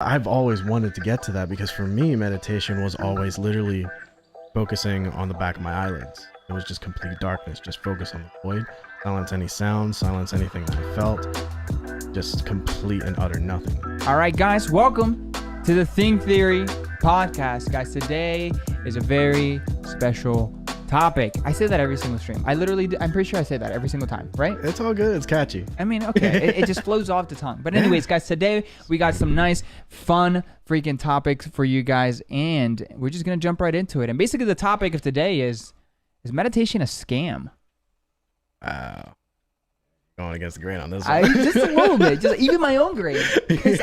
I've always wanted to get to that because for me, meditation was always literally focusing on the back of my eyelids. It was just complete darkness, just focus on the void, silence any sound, silence anything that I felt, just complete and utter nothing. All right, guys, welcome to the Think Theory podcast. Guys, today is a very special topic. I say that every single stream. I'm pretty sure I say that every single time, right? It's all good. It's catchy. I mean, okay, it just flows off the tongue. But anyways, guys, today we got some nice, fun, freaking topics for you guys, and we're just going to jump right into it. And basically the topic of today is meditation a scam? Wow. Going against the grain on this one. Just a little bit, just even my own grain. Because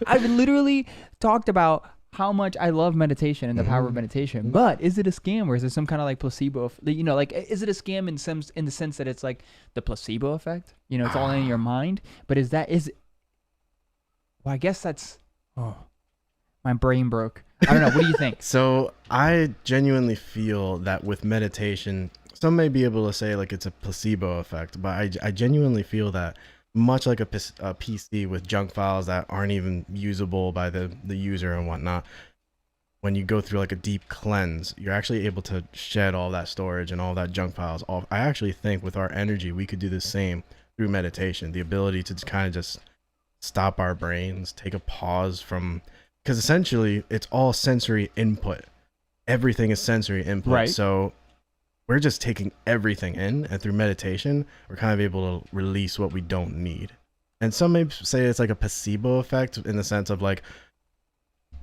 I've literally talked about how much I love meditation and the power of meditation, but is it a scam or is it some kind of like placebo? You know, like is it a scam in the sense that it's like the placebo effect? You know, it's all in your mind. But well, I guess that's. Oh, my brain broke. I don't know. What do you think? So I genuinely feel that with meditation, some may be able to say like it's a placebo effect, but I genuinely feel that much like a PC with junk files that aren't even usable by the user and whatnot, when you go through like a deep cleanse, you're actually able to shed all that storage and all that junk files off. I actually think with our energy, we could do the same through meditation, the ability to kind of just stop our brains, take a pause from, because essentially it's all sensory input. Everything is sensory input. Right. So we're just taking everything in, and through meditation, we're kind of able to release what we don't need. And some may say it's like a placebo effect in the sense of like,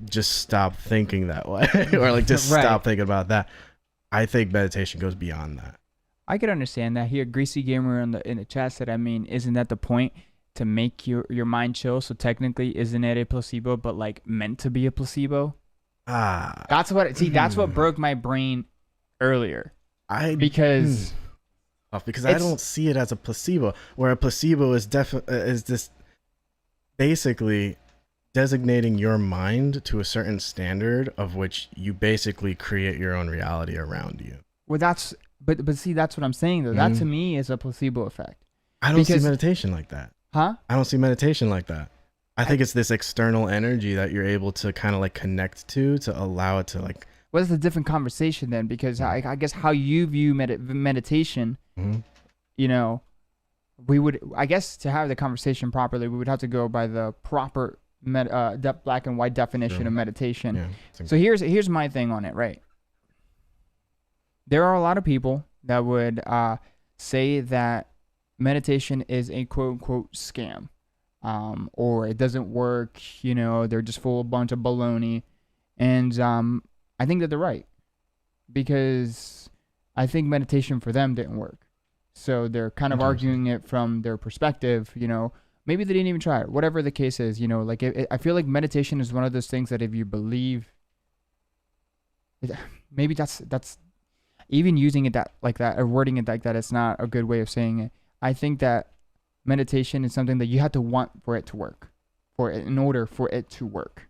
just stop thinking that way, or like just Right. stop thinking about that. I think meditation goes beyond that. I could understand that. Here, Greasy Gamer in the chat said, I mean, isn't that the point? To make your mind chill? So technically, isn't it a placebo, but like meant to be a placebo? That's what broke my brain earlier. Because I don't see it as a placebo, where a placebo is this basically designating your mind to a certain standard of which you basically create your own reality around you. Well, but see, that's what I'm saying though. That to me is a placebo effect. I don't see meditation like that. Huh? I don't see meditation like that. I think it's this external energy that you're able to kind of like connect to allow it to like. Well, it's a different conversation then, because I guess how you view meditation, you know, I guess to have the conversation properly, we would have to go by the proper black and white definition of meditation. Yeah, so here's my thing on it, right? There are a lot of people that would say that meditation is a quote unquote scam, or it doesn't work, you know, they're just full of a bunch of baloney. And I think that they're right, because I think meditation for them didn't work. So they're kind of arguing it from their perspective, you know, maybe they didn't even try it, whatever the case is, you know, like I feel like meditation is one of those things that if you believe, maybe that's even using it like that or wording it like that, it's not a good way of saying it. I think that meditation is something that you have to want for it to work, in order for it to work,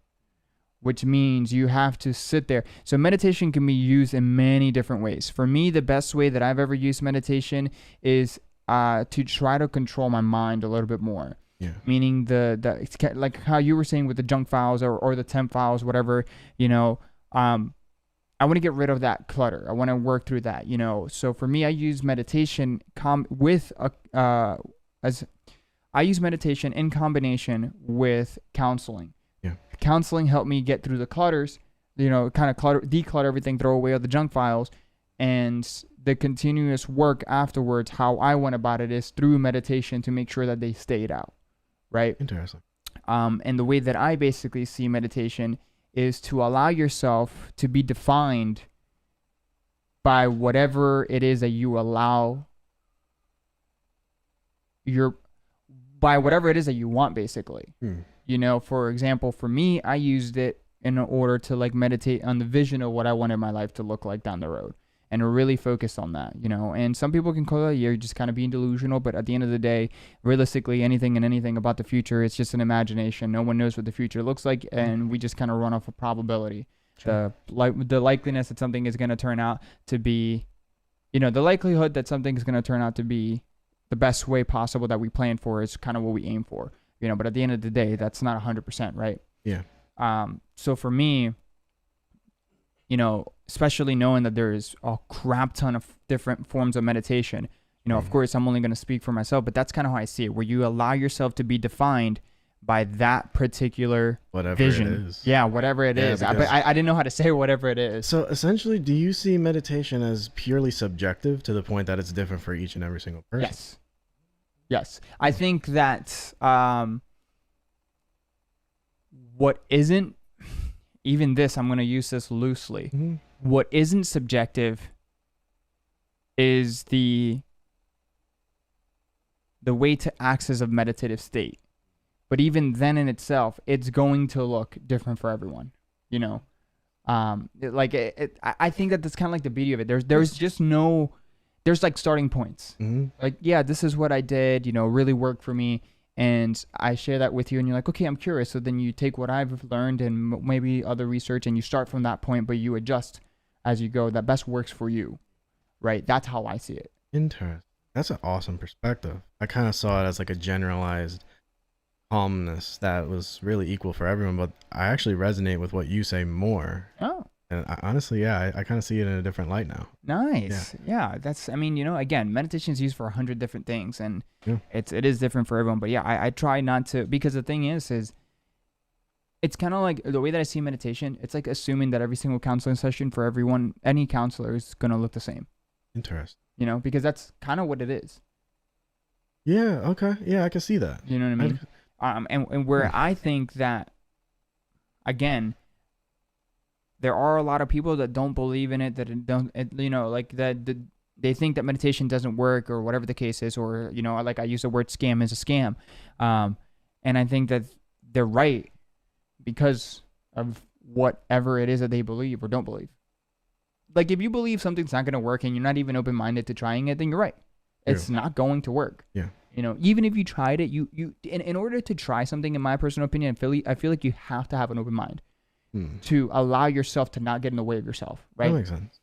which means you have to sit there. So meditation can be used in many different ways. For me, the best way that I've ever used meditation is to try to control my mind a little bit more. Yeah. Meaning it's like how you were saying with the junk files or the temp files, whatever, you know, I want to get rid of that clutter. I want to work through that, you know. So for me, I use meditation I use meditation in combination with counseling. Yeah. Counseling helped me get through the clutters, you know, kind of declutter everything, throw away all the junk files, and the continuous work afterwards, how I went about it is through meditation to make sure that they stayed out, right? Interesting. And the way that I basically see meditation is to allow yourself to be defined by whatever it is that you allow by whatever it is that you want, basically. You know, for example, for me, I used it in order to like meditate on the vision of what I wanted my life to look like down the road, and really focus on that, you know. And some people can call it you're just kind of being delusional, but at the end of the day, realistically, anything about the future, it's just an imagination. No one knows what the future looks like, and we just kind of run off a probability. Sure. The likeliness that something is going to turn out to be, you know, the likelihood that something is going to turn out to be the best way possible that we plan for is kind of what we aim for, you know. But at the end of the day, that's not 100%, right? Yeah. So for me, especially knowing that there is a crap ton of different forms of meditation, of course, I'm only going to speak for myself, but that's kind of how I see it, where you allow yourself to be defined by that particular whatever vision. it is. Yeah, whatever it is. But I didn't know how to say whatever it is. So essentially, do you see meditation as purely subjective to the point that it's different for each and every single person? Yes. I think that what isn't, even this, I'm going to use this loosely. Mm-hmm. What isn't subjective is the way to access a meditative state. But even then in itself, it's going to look different for everyone, I think that that's kind of like the beauty of it. There's just no, there's like starting points. Mm-hmm. Like, yeah, this is what I did, really worked for me. And I share that with you and you're like, okay, I'm curious. So then you take what I've learned and maybe other research and you start from that point, but you adjust as you go. That best works for you, right? That's how I see it. Interesting. That's an awesome perspective. I kind of saw it as like a generalized calmness that was really equal for everyone, but I actually resonate with what you say more. Oh. And honestly, yeah, I kind of see it in a different light now. Nice. Yeah. That's, again, meditation is used for 100 different things and it is different for everyone. But yeah, I try not to, because the thing is it's kind of like the way that I see meditation, it's like assuming that every single counseling session for everyone, any counselor is going to look the same. Interesting. Because that's kind of what it is. Yeah. Okay. Yeah, I can see that. You know what I mean? And where I think that, again, there are a lot of people that don't believe in it, that don't, they think that meditation doesn't work or whatever the case is, or, like I use the word scam as a scam. And I think that they're right because of whatever it is that they believe or don't believe. Like if you believe something's not going to work and you're not even open-minded to trying it, then you're right. It's not going to work. Yeah. Even if you tried it, in order to try something, in my personal opinion, I feel like you have to have an open mind to allow yourself to not get in the way of yourself, right? That makes sense.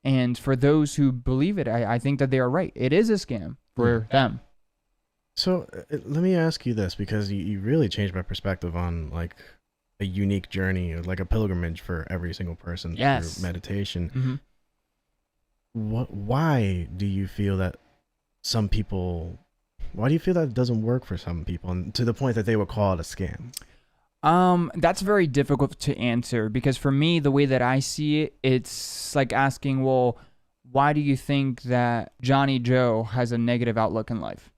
And for those who believe it, I think that they are right. It is a scam for them. So let me ask you this, because you really changed my perspective on like a unique journey, like a pilgrimage for every single person through meditation. Mm-hmm. Why do you feel that why do you feel that it doesn't work for some people, and to the point that they would call it a scam? That's very difficult to answer, because for me, the way that I see it, it's like asking, well, why do you think that Johnny Joe has a negative outlook in life?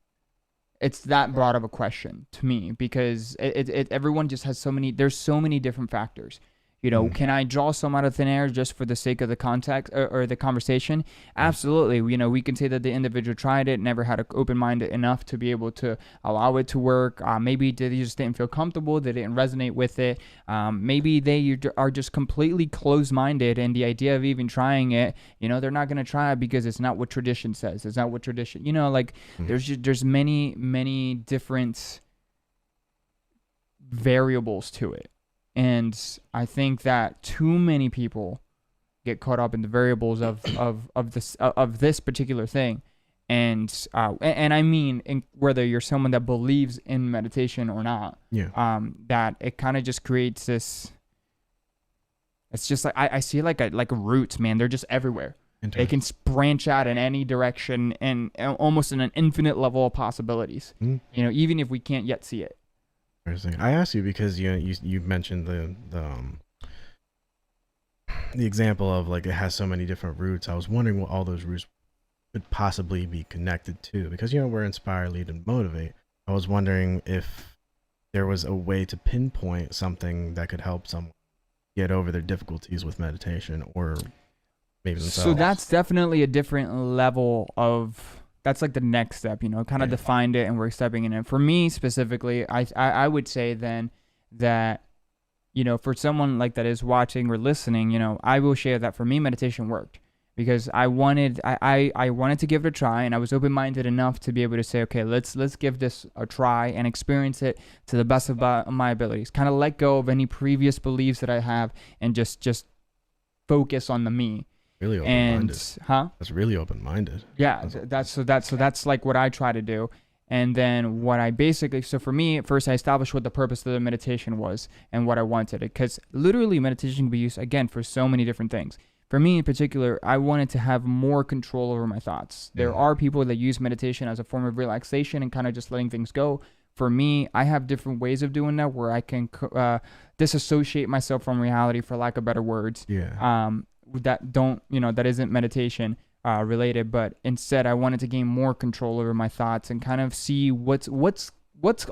It's that broad of a question to me, because everyone just has there's so many different factors. Can I draw some out of thin air just for the sake of the context or the conversation? Absolutely. We can say that the individual tried it, never had an open mind enough to be able to allow it to work. Maybe they just didn't feel comfortable. They didn't resonate with it. Maybe they are just completely closed-minded, and the idea of even trying it, they're not going to try it because it's not what tradition says. It's not what tradition, there's many, many different variables to it. And I think that too many people get caught up in the variables of this particular thing, and I mean, whether you're someone that believes in meditation or not, that it kind of just creates this. It's just like I see like roots, man. They're just everywhere. They can branch out in any direction and almost in an infinite level of possibilities. Even if we can't yet see it. I asked you because you mentioned the example of like it has so many different roots. I was wondering what all those roots could possibly be connected to, because we're inspire, lead, and motivate. I was wondering if there was a way to pinpoint something that could help someone get over their difficulties with meditation, or maybe themselves. So that's definitely a different level of. That's like the next step, kind of defined it and we're stepping in it. For me specifically, I would say then that, for someone like that is watching or listening, I will share that for me, meditation worked because I wanted to give it a try, and I was open-minded enough to be able to say, okay, let's give this a try and experience it to the best of my abilities. Kind of let go of any previous beliefs that I have and just focus on the me. Really open-minded. Huh? That's really open-minded. Yeah, that's like what I try to do. And then what I basically, so for me, first I established what the purpose of the meditation was and what I wanted. Because literally meditation can be used, again, for so many different things. For me in particular, I wanted to have more control over my thoughts. There are people that use meditation as a form of relaxation and kind of just letting things go. For me, I have different ways of doing that where I can disassociate myself from reality, for lack of better words. Yeah. That don't, that isn't meditation related, but instead I wanted to gain more control over my thoughts and kind of see what's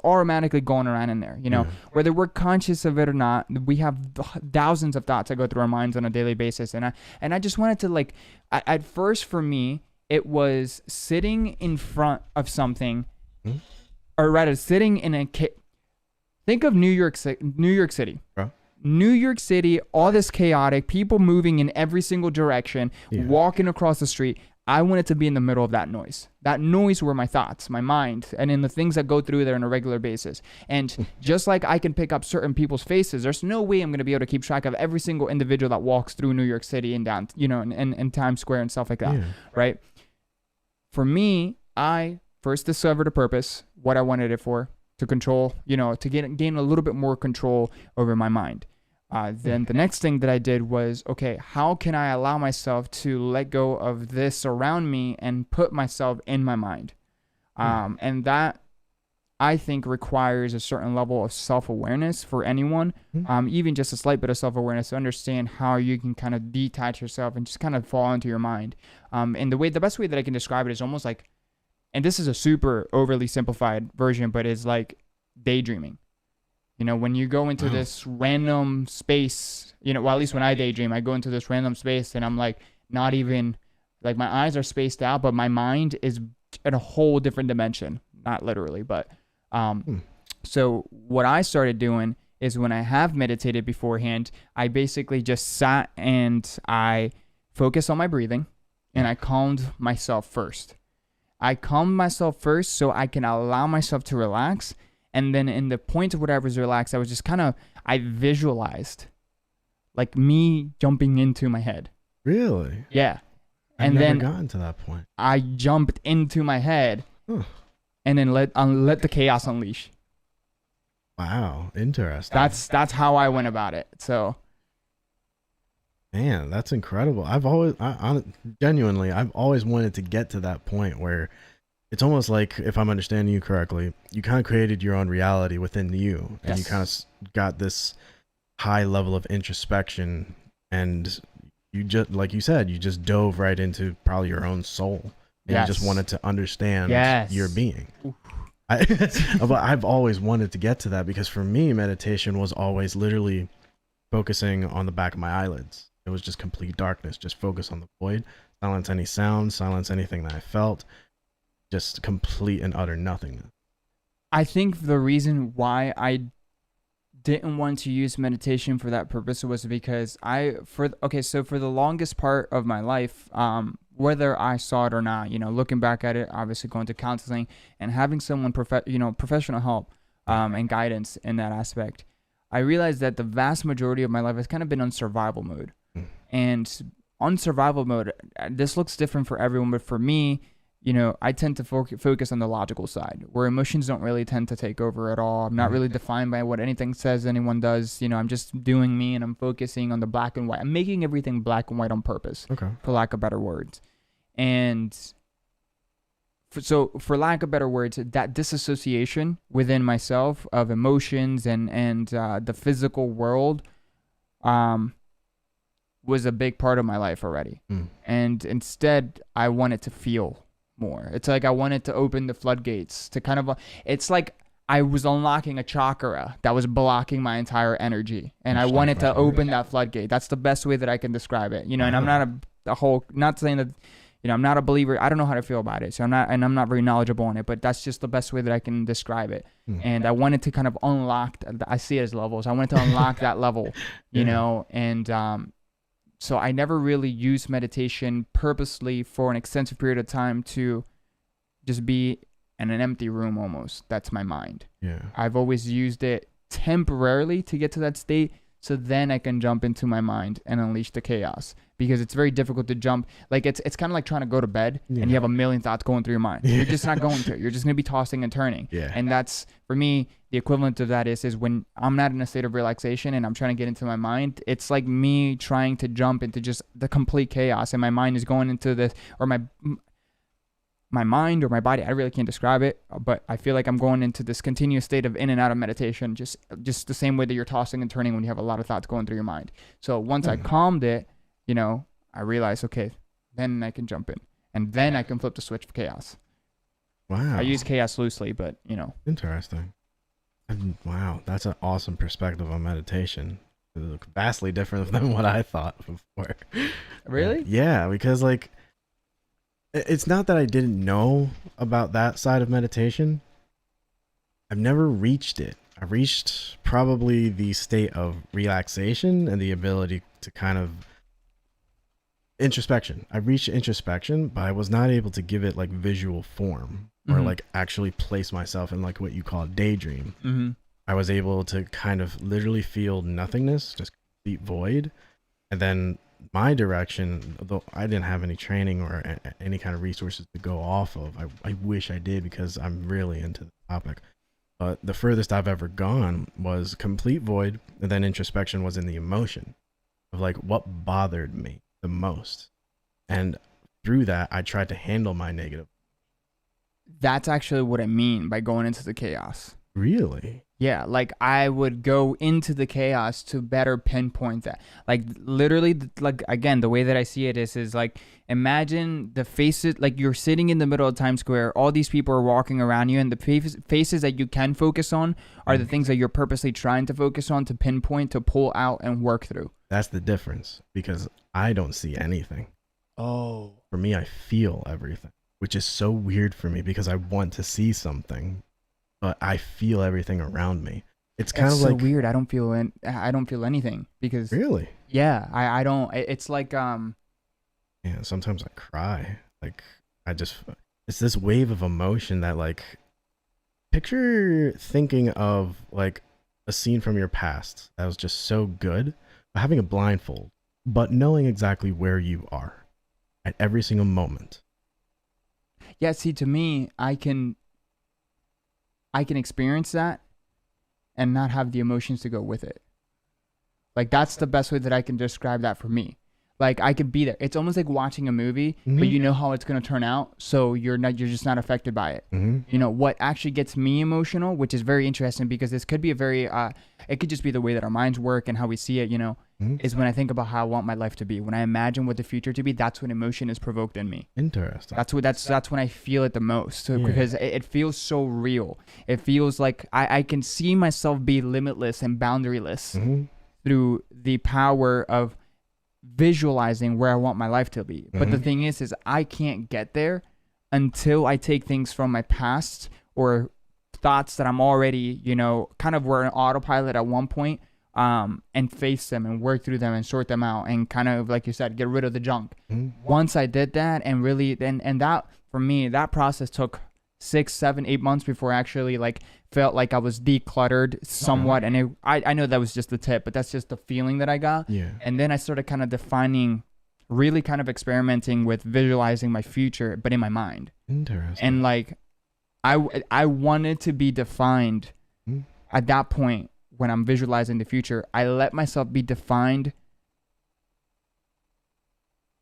automatically going around in there, whether we're conscious of it or not. We have thousands of thoughts that go through our minds on a daily basis. And I just wanted to, like, at first for me, it was sitting in front of something, or rather sitting in think of New York City. Huh? New York City, all this chaotic, people moving in every single direction, walking across the street. I wanted to be in the middle of that noise. That noise were my thoughts, my mind, and in the things that go through there on a regular basis. And just like I can pick up certain people's faces, there's no way I'm going to be able to keep track of every single individual that walks through New York City and down, and Times Square and stuff like that, right? For me, I first discovered a purpose, what I wanted it for, to control, to gain a little bit more control over my mind. Then the next thing that I did was, okay, how can I allow myself to let go of this around me and put myself in my mind? And that, I think, requires a certain level of self-awareness for anyone, even just a slight bit of self-awareness to understand how you can kind of detach yourself and just kind of fall into your mind. And the best way that I can describe it is almost like, and this is a super overly simplified version, but it's like daydreaming. When you go into this random space, well, at least when I daydream, I go into this random space and I'm like, not even, like, my eyes are spaced out, but my mind is in a whole different dimension. Not literally, but so what I started doing is, when I have meditated beforehand, I basically just sat and I focused on my breathing and I calmed myself first. I calmed myself first so I can allow myself to relax. And then in the point of what I was relaxed, I was just I visualized like me jumping into my head. Really? Yeah. I've never gotten to that point. I jumped into my head and then let the chaos unleash. Wow. Interesting. That's how I went about it. So. Man, that's incredible. I've always wanted to get to that point where it's almost like, if I'm understanding you correctly, you kind of created your own reality within you, and you kind of got this high level of introspection, and you just, like you said, you just dove right into probably your own soul, and you just wanted to understand your being. I've always wanted to get to that, because for me, meditation was always literally focusing on the back of my eyelids. It was just complete darkness, just focus on the void, silence any sound, silence anything that I felt. Just complete and utter nothingness. I think the reason why I didn't want to use meditation for that purpose was because for the longest part of my life, whether I saw it or not, looking back at it, obviously going to counseling and having someone professional help and guidance in that aspect, I realized that the vast majority of my life has kind of been on survival mode. And on survival mode, this looks different for everyone, but for me, I tend to focus on the logical side, where emotions don't really tend to take over at all. I'm not really defined by what anything says anyone does. I'm just doing me, and I'm focusing on the black and white. I'm making everything black and white on purpose, for lack of better words. And for lack of better words, that disassociation within myself of emotions and the physical world was a big part of my life already. And instead, I wanted to feel more. It's like I wanted to open the floodgates to kind of, it's like I was unlocking a chakra that was blocking my entire energy, and I wanted to open that floodgate. That's the best way that I can describe it, and I'm not not saying that, I'm not a believer. I don't know how to feel about it, so I'm not very knowledgeable on it, but that's just the best way that I can describe it. And I wanted to kind of unlock, I see it as levels. I wanted to unlock that level, and so I never really used meditation purposely for an extensive period of time to just be in an empty room almost. That's my mind. Yeah. I've always used it temporarily to get to that state so then I can jump into my mind and unleash the chaos, because it's very difficult to jump. Like it's kind of like trying to go to bed and you have a million thoughts going through your mind. You're just not going to. You're just going to be tossing and turning. Yeah. And that's, for me, the equivalent of that is when I'm not in a state of relaxation and I'm trying to get into my mind, it's like me trying to jump into just the complete chaos, and my mind is going into this, or my mind or my body, I really can't describe it, but I feel like I'm going into this continuous state of in and out of meditation, just the same way that you're tossing and turning when you have a lot of thoughts going through your mind. So once I calmed it, I realized, okay, then I can jump in, and then I can flip the switch for chaos. Wow. I use chaos loosely, but Interesting. Wow, that's an awesome perspective on meditation. Vastly different than what I thought before. Really? Yeah, because like, it's not that I didn't know about that side of meditation. I've never reached it. I reached probably the state of relaxation and the ability to kind of introspection. I reached introspection, but I was not able to give it like visual form or like actually place myself in like what you call a daydream. I was able to kind of literally feel nothingness, just complete void. And then my direction, though I didn't have any training or any kind of resources to go off of, I wish I did, because I'm really into the topic. But the furthest I've ever gone was complete void, and then introspection was in the emotion of like what bothered me the most. And through that, I tried to handle my negative. That's actually what I mean by going into the chaos. Really? Yeah, like I would go into the chaos to better pinpoint that. Like literally, like again, the way that I see it is like, imagine the faces, like you're sitting in the middle of Times Square, all these people are walking around you, and the faces that you can focus on are the things that you're purposely trying to focus on, to pinpoint, to pull out and work through. That's the difference, because I don't see anything. Oh. For me, I feel everything, which is so weird for me, because I want to see something, but I feel everything around me. It's kind of so like weird. I don't feel anything, because really. Yeah, I don't. It's like Yeah, sometimes I cry. Like it's this wave of emotion that, like, picture thinking of like a scene from your past that was just so good, but having a blindfold, but knowing exactly where you are at every single moment. Yeah, see, to me, I can experience that and not have the emotions to go with it. Like that's the best way that I can describe that for me. Like I could be there. It's almost like watching a movie, but you know how it's going to turn out, so you're just not affected by it. What actually gets me emotional, which is very interesting, because this could be a very it could just be the way that our minds work and how we see it, is when I think about how I want my life to be. When I imagine what the future to be, that's when emotion is provoked in me. Interesting. That's when I feel it the most. So, because it feels so real. It feels like I can see myself be limitless and boundaryless through the power of visualizing where I want my life to be. But the thing is I can't get there until I take things from my past or thoughts that I'm already, kind of were an autopilot at one point, and face them and work through them and sort them out and kind of, like you said, get rid of the junk. Once I did that, and really and that, for me, that process took 6, 7, 8 months before I actually like felt like I was decluttered somewhat. And I know that was just the tip, but that's just the feeling that I got. Yeah. And then I started kind of defining, really kind of experimenting with visualizing my future, but in my mind. Interesting. And like I wanted to be defined at that point. When I'm visualizing the future, I let myself be defined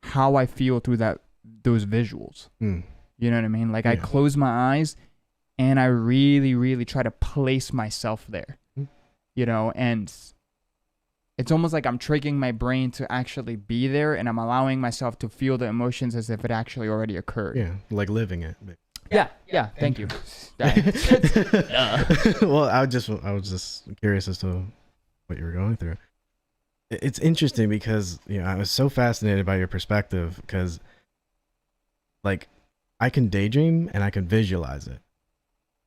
how I feel through those visuals. You know what I mean? Like I close my eyes and I really, really try to place myself there, and it's almost like I'm tricking my brain to actually be there, and I'm allowing myself to feel the emotions as if it actually already occurred. Yeah, like living it. Yeah. Thank you. Well, I was just curious as to what you were going through. It's interesting because I was so fascinated by your perspective, because like I can daydream and I can visualize it.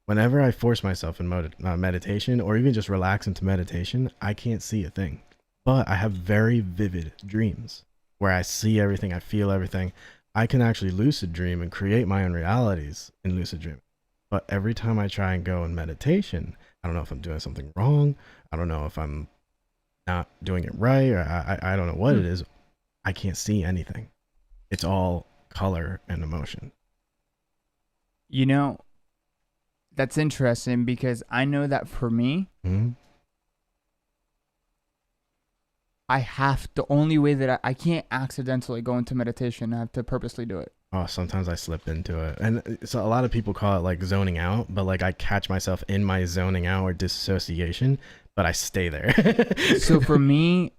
Whenever I force myself in meditation, or even just relax into meditation, I can't see a thing, but I have very vivid dreams where I see everything, I feel everything. I can actually lucid dream and create my own realities in lucid dream. But every time I try and go in meditation, I don't know if I'm doing something wrong. I don't know if I'm not doing it right, or I don't know what Hmm. it is. I can't see anything. It's all color and emotion. You know, that's interesting because I know that for me, Mm-hmm. the only way that I can't accidentally go into meditation. I have to purposely do it. Oh, sometimes I slip into it. And so a lot of people call it like zoning out, but like I catch myself in my zoning out or dissociation, but I stay there. So for me,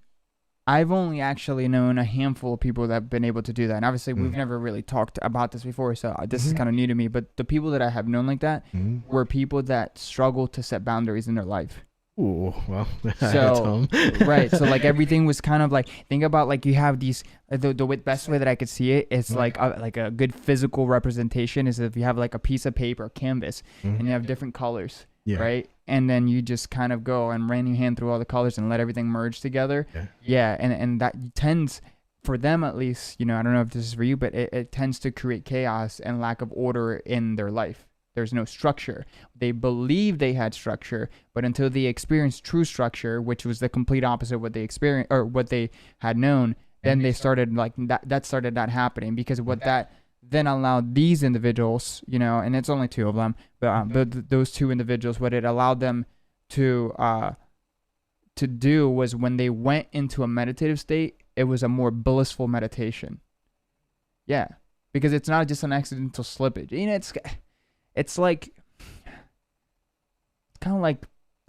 I've only actually known a handful of people that have been able to do that. And obviously, we've never really talked about this before, so this is Mhm. kind of new to me. But the people that I have known like that Mhm. were people that struggle to set boundaries in their life. Ooh, well, it's So, home. right. So, like, everything was kind of like, think about like you have these, best way that I could see it is like a good physical representation is if you have like a piece of paper, canvas, and you have different colors, Yeah. right? And then you just kind of go and ran your hand through all the colors and let everything merge together. Yeah. Yeah. And that tends, for them at least, I don't know if this is for you, but it tends to create chaos and lack of order in their life. There's no structure. They believe they had structure, but until they experienced true structure, which was the complete opposite of what they experienced or what they had known, then they started like that started not happening because what that then allowed these individuals, and it's only two of them, but those two individuals, what it allowed them to do was when they went into a meditative state, it was a more blissful meditation. Yeah, because it's not just an accidental slippage. It's like kind of like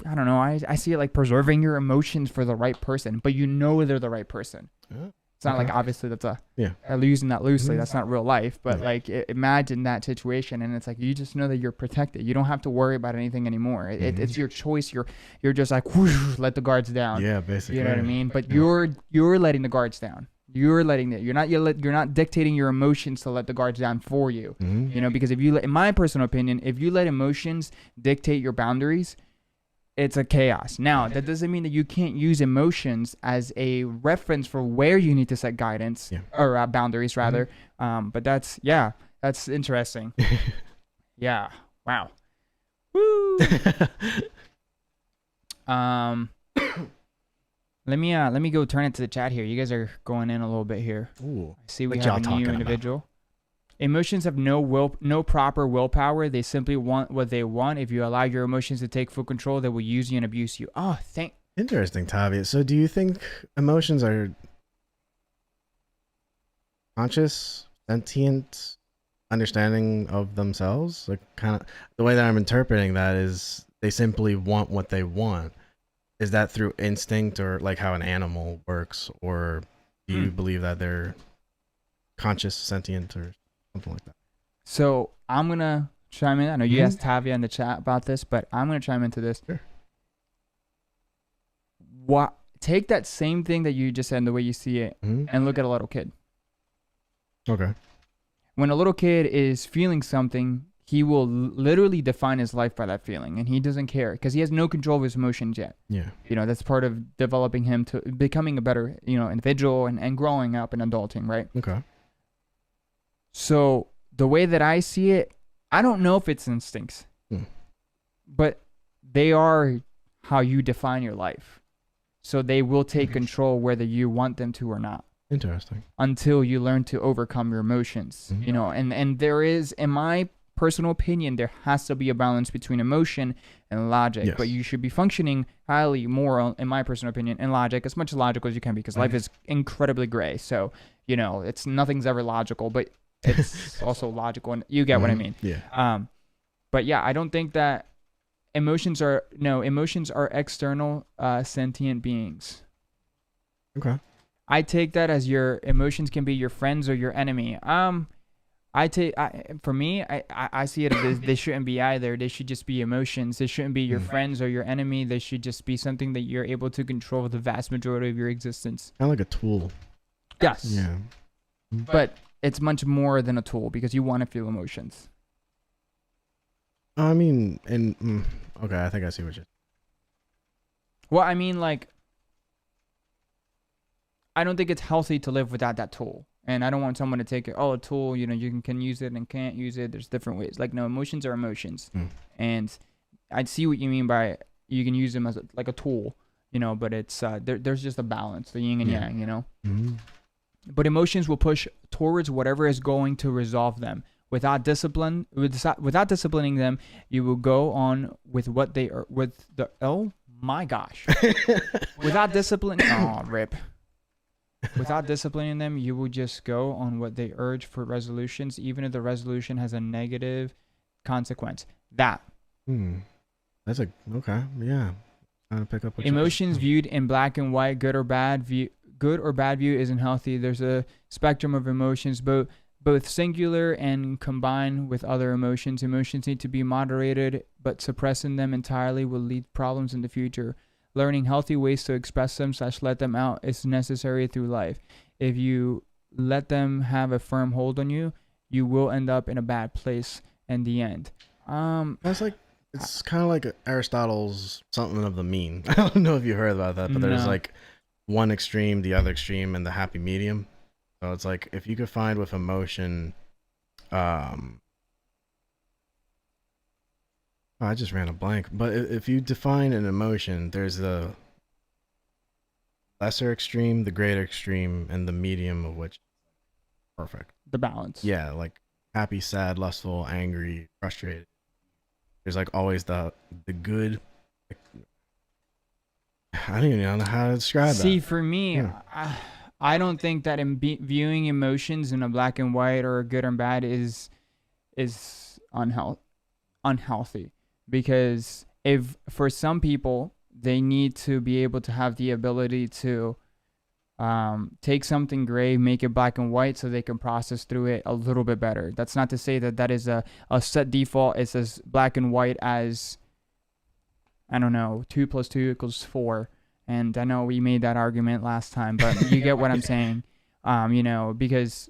I don't know. I see it like preserving your emotions for the right person, but they're the right person. It's not like obviously that's using that loosely. That's not real life, but like imagine that situation, and it's like you just know that you're protected. You don't have to worry about anything anymore. It's your choice. You're just like whoosh, let the guards down. Yeah, basically. You know what I mean? But you're letting the guards down. You're letting it. You're not dictating your emotions to let the guards down for you. Because if you in my personal opinion, if you let emotions dictate your boundaries, it's a chaos. Now, that doesn't mean that you can't use emotions as a reference for where you need to set guidance or boundaries rather. But that's interesting. Yeah. Wow. Woo. Let me go turn it to the chat here. You guys are going in a little bit here. Ooh. I see we What have y'all a new talking individual. about? Emotions have no proper willpower. They simply want what they want. If you allow your emotions to take full control, they will use you and abuse you. Oh, Interesting, Tavi. So do you think emotions are conscious, sentient, understanding of themselves? Like kind of the way that I'm interpreting that is they simply want what they want. Is that through instinct or like how an animal works, or do you believe that they're conscious, sentient, or something like that? So I'm gonna chime in. I know you asked Tavia in the chat about this, but I'm gonna chime into this. Sure. Take that same thing that you just said, the way you see it, and look at a little kid. Okay. When a little kid is feeling something, he will literally define his life by that feeling, and he doesn't care because he has no control of his emotions yet. Yeah. That's part of developing him to becoming a better, individual and growing up and adulting, right? Okay. So the way that I see it, I don't know if it's instincts, but they are how you define your life. So they will take control whether you want them to or not. Interesting. Until you learn to overcome your emotions, and there is, in my personal opinion, there has to be a balance between emotion and logic, but you should be functioning highly more, in my personal opinion, in logic, as much logical as you can, because life is incredibly gray. So, it's nothing's ever logical, but it's also logical, and you get what I mean. Yeah. But yeah, I don't think that emotions are external, sentient beings. Okay. I take that as your emotions can be your friends or your enemy. For me, I see it as they shouldn't be either. They should just be emotions. They shouldn't be your friends or your enemy. They should just be something that you're able to control the vast majority of your existence. Kind of like a tool. Yes. Yeah. But it's much more than a tool because you want to feel emotions. I mean, okay, I think I see what you're. Well, I mean, like, I don't think it's healthy to live without that tool. And I don't want someone to take it, a tool, you can use it and can't use it. There's different ways. Like, no, emotions are emotions. And I see what you mean by you can use them as like a tool. but it's there's just a balance, the yin and Yeah. yang. Mhm. But emotions will push towards whatever is going to resolve them. Without disciplining them, you will go on with what they are with the oh my gosh. Without discipline, oh rip. Without disciplining them, you will just go on what they urge for resolutions, even if the resolution has a negative consequence. That That's okay. Yeah. Trying to pick up what emotions you're viewed in black and white, good or bad view isn't healthy. There's a spectrum of emotions, both singular and combined with other emotions. Emotions need to be moderated, but suppressing them entirely will lead to problems in the future. Learning healthy ways to express them / let them out is necessary through life. If you let them have a firm hold on you, you will end up in a bad place in the end. That's like, it's kind of like Aristotle's something of the mean. I don't know if you heard about that, but there's No. like one extreme, the other extreme, and the happy medium. So it's like if you could find with emotion, I just ran a blank. But if you define an emotion, there's the lesser extreme, the greater extreme, and the medium of which perfect. The balance. Yeah, like happy, sad, lustful, angry, frustrated. There's like always the good. I don't even know how to describe See, that. for me, Yeah. I don't think that viewing emotions in a black and white or good or bad is unhealthy, because if for some people they need to be able to have the ability to take something gray, make it black and white so they can process through it a little bit better. That's not to say that that is a set default. It's as black and white as, I don't know, 2 + 2 = 4. And I know we made that argument last time, but you get what I'm saying. Because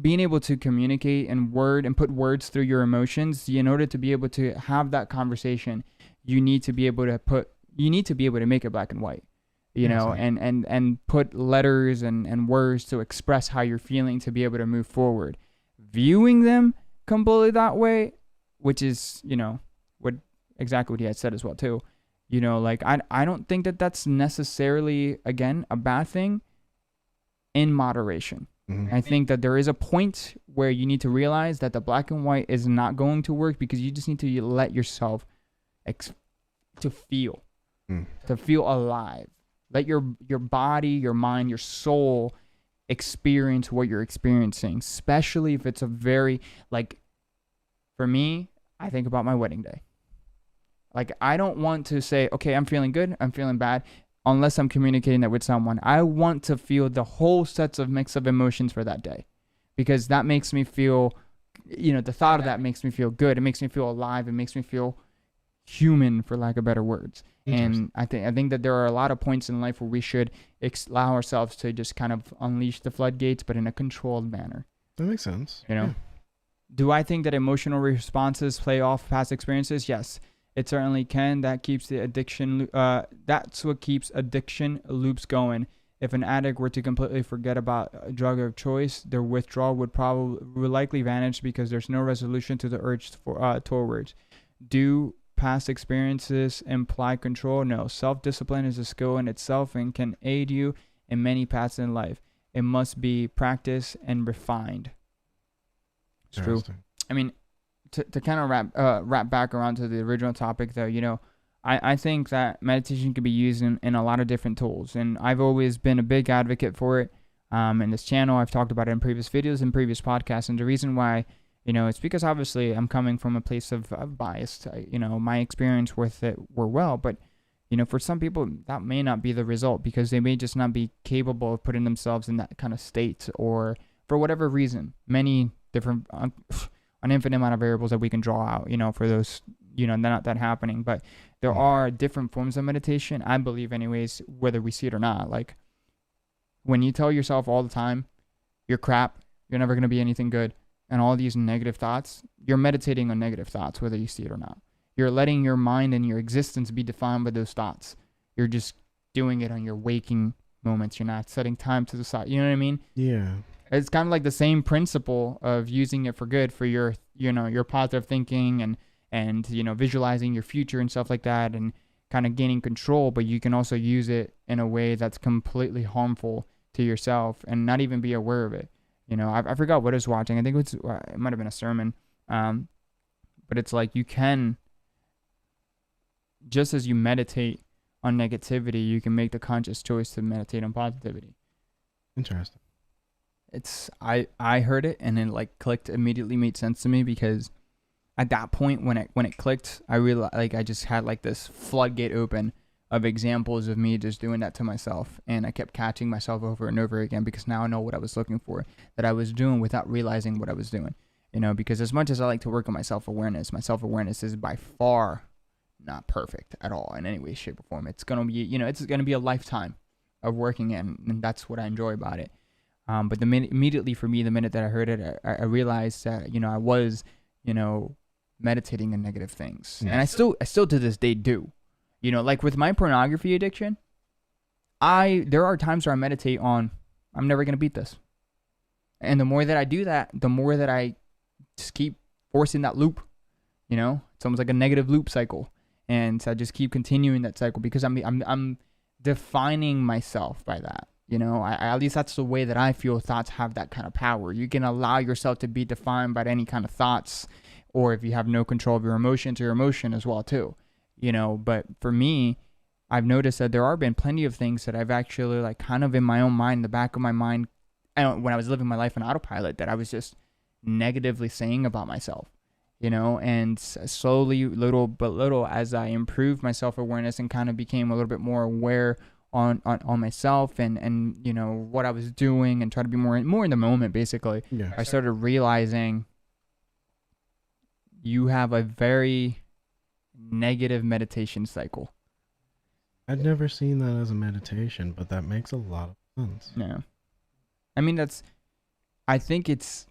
being able to communicate and put words through your emotions, in order to be able to have that conversation, you need to be able to make it black and white, and put letters and words to express how you're feeling to be able to move forward. Viewing them completely that way, which is, exactly what he had said as well too. I don't think that that's necessarily, again, a bad thing in moderation. I think that there is a point where you need to realize that the black and white is not going to work, because you just need to let yourself to feel alive. Let your body, your mind, your soul experience what you're experiencing, especially if it's a very, for me, I think about my wedding day. I don't want to say, okay, I'm feeling good, I'm feeling bad, unless I'm communicating that with someone. I want to feel the whole sets of mix of emotions for that day, because that makes me feel, the thought of that makes me feel good. It makes me feel alive. It makes me feel human, for lack of better words. And I think that there are a lot of points in life where we should allow ourselves to just kind of unleash the floodgates, but in a controlled manner. That makes sense. Yeah. Do I think that emotional responses play off past experiences? Yes. It certainly can. That keeps the addiction. That's what keeps addiction loops going. If an addict were to completely forget about a drug of choice, their withdrawal would likely vanish, because there's no resolution to the urge towards. Do past experiences imply control? No. Self-discipline is a skill in itself and can aid you in many paths in life. It must be practiced and refined. It's true. I mean, to kind of wrap back around to the original topic, though, I think that meditation can be used in a lot of different tools, and I've always been a big advocate for it. In this channel, I've talked about it in previous videos and previous podcasts, and the reason why, it's because obviously I'm coming from a place of bias. My experience with it were well, but for some people that may not be the result, because they may just not be capable of putting themselves in that kind of state, or for whatever reason, many different an infinite amount of variables that we can draw out, for those, not that happening. But there are different forms of meditation, I believe anyways, whether we see it or not. Like, when you tell yourself all the time, you're crap, you're never going to be anything good, and all these negative thoughts, you're meditating on negative thoughts, whether you see it or not. You're letting your mind and your existence be defined by those thoughts. You're just doing it on your waking moments. You're not setting time to the side. You know what I mean? Yeah. It's kind of like the same principle of using it for good, for your positive thinking and visualizing your future and stuff like that, and kind of gaining control, but you can also use it in a way that's completely harmful to yourself and not even be aware of it. You know, I forgot what I was watching. I think it might have been a sermon. But it's like you can, just as you meditate on negativity, you can make the conscious choice to meditate on positivity. Interesting. I heard it and it like clicked, immediately made sense to me, because at that point when it clicked, I realized, like, I just had like this floodgate open of examples of me just doing that to myself, and I kept catching myself over and over again, because now I know what I was looking for, that I was doing without realizing what I was doing. You know, because as much as I like to work on my self-awareness is by far not perfect at all in any way, shape, or form. It's gonna be, you know, it's gonna be a lifetime of working in, and that's what I enjoy about it. But immediately for me, the minute that I heard it, I realized that, you know, I was, you know, meditating on negative things, and I still to this day do. You know, like with my pornography addiction, there are times where I meditate on, I'm never gonna beat this, and the more that I do that, the more that I just keep forcing that loop. You know, it's almost like a negative loop cycle, and so I just keep continuing that cycle, because I'm defining myself by that. You know, at least that's the way that I feel thoughts have that kind of power. You can allow yourself to be defined by any kind of thoughts, or if you have no control of your emotions, your emotion as well too. You know, but for me, I've noticed that there are been plenty of things that I've actually, like, kind of in my own mind, the back of my mind, when I was living my life on autopilot, that I was just negatively saying about myself. You know, and slowly, little by little, as I improved my self-awareness and kind of became a little bit more aware on myself and you know, what I was doing, and try to be more in the moment, basically. Yeah. I started realizing you have a very negative meditation cycle. I'd never seen that as a meditation, but that makes a lot of sense. Yeah. I mean, I think it's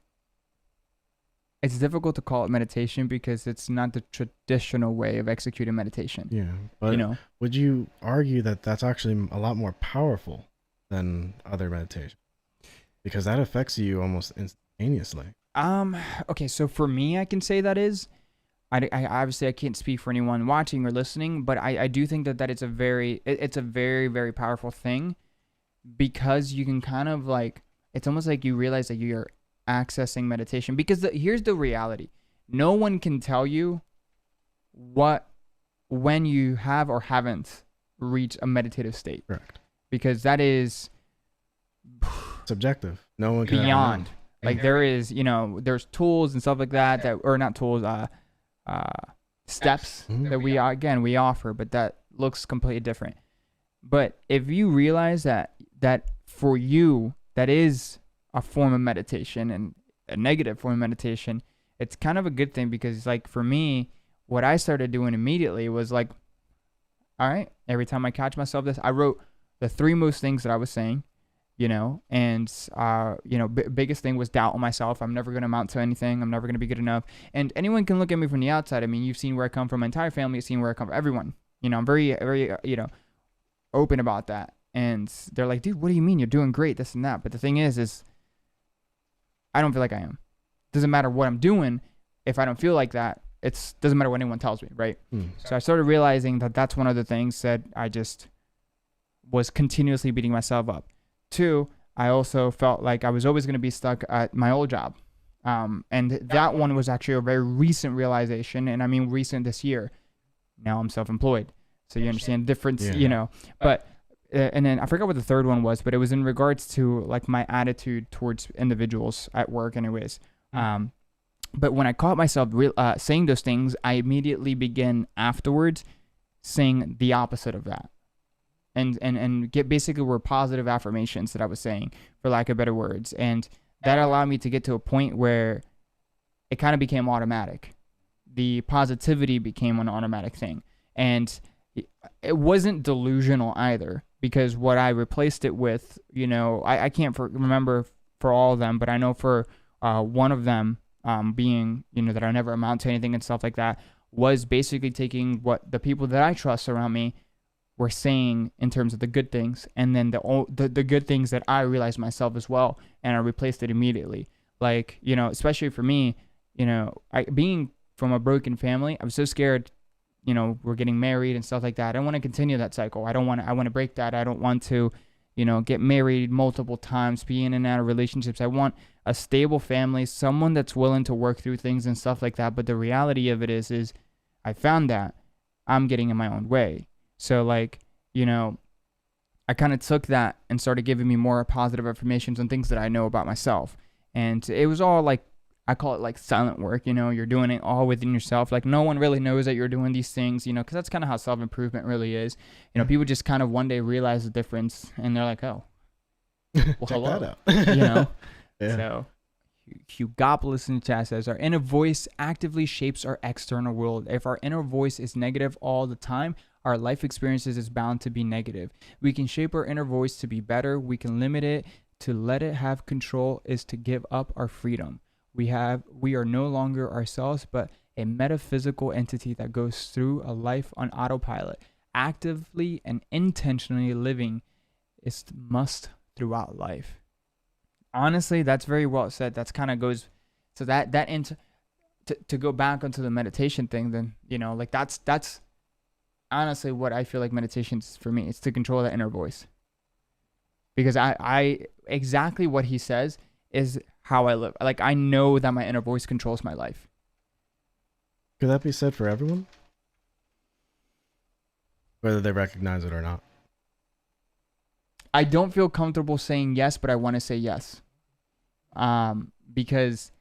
difficult to call it meditation, because it's not the traditional way of executing meditation. Yeah, but you know, would you argue that that's actually a lot more powerful than other meditation? Because that affects you almost instantaneously. Okay, so for me, I can say that is, I obviously I can't speak for anyone watching or listening, but I do think that it's a very, very powerful thing, because you can kind of, like, it's almost like you realize that you're accessing meditation, because here's the reality: no one can tell you when you have or haven't reached a meditative state. Correct. Because that is subjective. No one can beyond. Like, there is, you know, there's tools and stuff like that or not tools, steps that we offer, but that looks completely different. But if you realize that for you, that is a form of meditation, and a negative form of meditation, it's kind of a good thing, because, like, for me, what I started doing immediately was, like, all right, every time I catch myself I wrote the 3 most things that I was saying, you know, and you know, biggest thing was doubt on myself. I'm never going to amount to anything. I'm never going to be good enough. And anyone can look at me from the outside. I mean, you've seen where I come from. My entire family has seen where I come from. Everyone, you know, I'm very, very, you know, open about that. And they're like, dude, what do you mean? You're doing great, this and that. But the thing is I don't feel like I am. Doesn't matter what I'm doing. If I don't feel like that, it doesn't matter what anyone tells me, right? So I started realizing that that's one of the things that I just was continuously beating myself up. 2, I also felt like I was always going to be stuck at my old job. And that one was actually a very recent realization. And I mean, recent this year. Now I'm self-employed. So you understand the difference, you know. But and then I forgot what the third one was, but it was in regards to, like, my attitude towards individuals at work anyways. But when I caught myself saying those things, I immediately began afterwards saying the opposite of that. And basically were positive affirmations that I was saying, for lack of better words. And that allowed me to get to a point where it kind of became automatic. The positivity became an automatic thing. And it wasn't delusional either, because what I replaced it with, you know, I can't remember for all of them, but I know for one of them being, you know, that I never amount to anything and stuff like that, was basically taking what the people that I trust around me were saying in terms of the good things, and then the good things that I realized myself as well, and I replaced it immediately. Like, you know, especially for me, you know, being from a broken family, I was so scared we're getting married and stuff like that. I don't want to continue that cycle. I want to break that. I don't want to, get married multiple times, be in and out of relationships. I want a stable family, someone that's willing to work through things and stuff like that. But the reality of it is I found that I'm getting in my own way. So like, I kind of took that and started giving me more positive affirmations on things that I know about myself. And it was all like, I call it like silent work, you're doing it all within yourself. Like no one really knows that you're doing these things, because that's kind of how self-improvement really is. People just kind of one day realize the difference and they're like, oh, well, hello, that out. Yeah. So Hugopolis in the chat says, our inner voice actively shapes our external world. If our inner voice is negative all the time, our life experiences is bound to be negative. We can shape our inner voice to be better. We can limit it. To let it have control is to give up our freedom. We are no longer ourselves, but a metaphysical entity that goes through a life on autopilot. Actively and intentionally living is the must throughout life. Honestly, that's very well said. That's kind of goes so to go back onto the meditation thing. Then like that's honestly what I feel like meditation is for me. It's to control that inner voice, because I exactly what he says is how I live. Like I know that my inner voice controls my life. Could that be said for everyone? Whether they recognize it or not. I don't feel comfortable saying yes, but I want to say yes. Because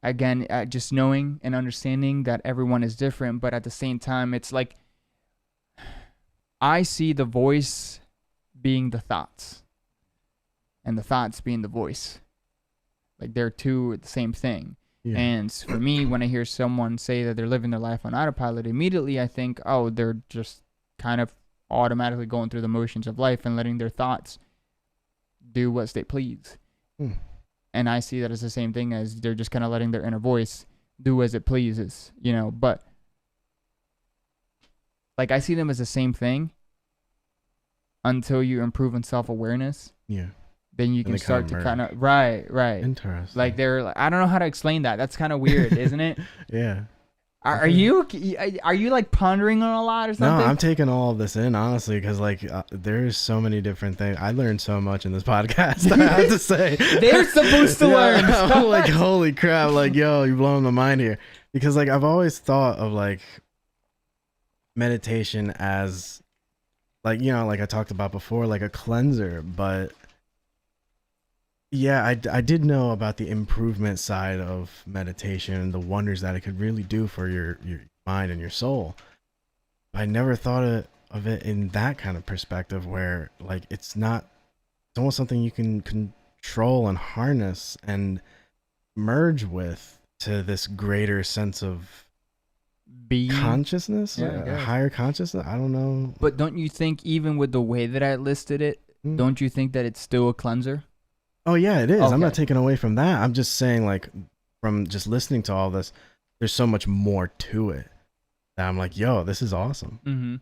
again, just knowing and understanding that everyone is different, but at the same time, it's like I see the voice being the thoughts and the thoughts being the voice. Like they're two the same thing. Yeah. And for me, when I hear someone say that they're living their life on autopilot, immediately I think, oh, they're just kind of automatically going through the motions of life and letting their thoughts do what they please. And I see that as the same thing as they're just kind of letting their inner voice do as it pleases, but like I see them as the same thing until you improve on self-awareness. Yeah. Then you can start to kind of right. Interesting. Like I don't know how to explain that. That's kind of weird, isn't it? Yeah. Are you like pondering on a lot or something? No, I'm taking all of this in honestly, because like there's so many different things. I learned so much in this podcast. I have to say, they're supposed to learn. I'm like, holy crap! Like, yo, you're blowing my mind here, because like I've always thought of like meditation as like like I talked about before, like a cleanser, but. Yeah, I did know about the improvement side of meditation and the wonders that it could really do for your mind and your soul. I never thought of it in that kind of perspective where like it's almost something you can control and harness and merge with to this greater sense of being consciousness, higher consciousness. I don't know. But don't you think even with the way that I listed it, don't you think that it's still a cleanser? Oh yeah, it is. Okay. I'm not taking away from that. I'm just saying, like, from just listening to all this, there's so much more to it that I'm like, yo, this is awesome. Mm-hmm.